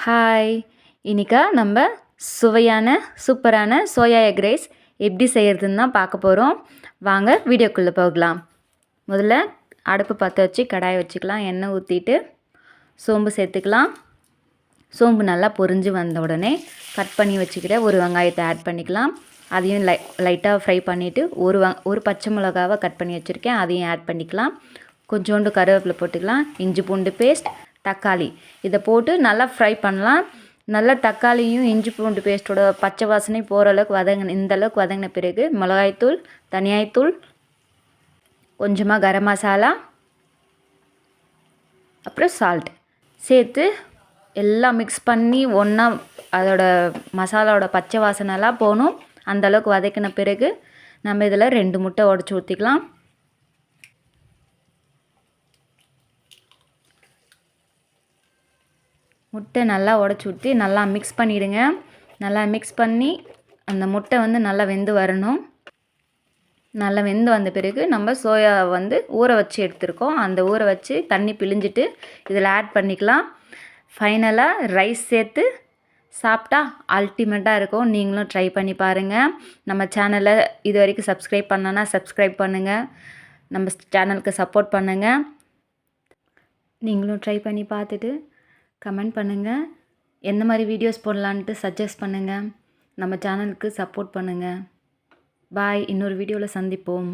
Hi! இன்னைக்கு நம்ம சுவையான சூப்பரான சோயா எக் ரைஸ் எப்படி செய்கிறதுன்னு தான் பார்க்க போகிறோம். வாங்க வீடியோக்குள்ளே போகலாம். முதல்ல அடுப்பு பற்ற வச்சு கடாயை வச்சுக்கலாம். எண்ணெய் ஊற்றிட்டு சோம்பு சேர்த்துக்கலாம். சோம்பு நல்லா பொரிஞ்சு வந்த உடனே கட் பண்ணி வச்சுக்கிற ஒரு வெங்காயத்தை ஆட் பண்ணிக்கலாம். அதையும் லைட்டாக ஃப்ரை பண்ணிவிட்டு ஒரு பச்சை மிளகாவை கட் பண்ணி வச்சுருக்கேன், அதையும் ஆட் பண்ணிக்கலாம். கொஞ்சோண்டு கருவேப்பிலை போட்டுக்கலாம். இஞ்சி பூண்டு பேஸ்ட், தக்காளி இதை போட்டு நல்லா ஃப்ரை பண்ணலாம். நல்லா தக்காளியும் இஞ்சி பூண்டு பேஸ்ட்டோட பச்சை வாசனை போகிற அளவுக்கு இந்தளவுக்கு வதங்கின பிறகு மிளகாய்த்தூள், தனியாய்த்தூள், கொஞ்சமாக கரம் மசாலா, அப்புறம் சால்ட் சேர்த்து எல்லாம் மிக்ஸ் பண்ணி ஒன்றா அதோட மசாலாவோட பச்சை வாசனைலாம் போகணும். அந்தளவுக்கு வதக்கின பிறகு நம்ம இதில் 2 முட்டை உடச்சி ஊற்றிக்கலாம். முட்டை நல்லா உடச்சி ஊற்றி நல்லா மிக்ஸ் பண்ணிவிடுங்க. நல்லா மிக்ஸ் பண்ணி அந்த முட்டை நல்லா வெந்து வரணும். நல்லா வெந்து வந்த பிறகு நம்ம சோயா ஊற வச்சு எடுத்துருக்கோம். அந்த ஊற வச்சு தண்ணி பிழிஞ்சிட்டு இதில் ஆட் பண்ணிக்கலாம். ஃபைனலாக ரைஸ் சேர்த்து சாப்பிட்டா அல்டிமேட்டாக இருக்கும். நீங்களும் ட்ரை பண்ணி பாருங்கள். நம்ம சேனலை இது வரைக்கும் சப்ஸ்கிரைப் பண்ணலன்னா சப்ஸ்கிரைப் பண்ணுங்கள். நம்ம சேனலுக்கு சப்போர்ட் பண்ணுங்கள். நீங்களும் ட்ரை பண்ணி பார்த்துட்டு கமெண்ட் பண்ணுங்கள். எந்த மாதிரி வீடியோஸ் போடலான்ட்டு சஜஸ்ட் பண்ணுங்கள். நம்ம சேனலுக்கு சப்போர்ட் பண்ணுங்கள். பாய். இன்னொரு வீடியோவில் சந்திப்போம்.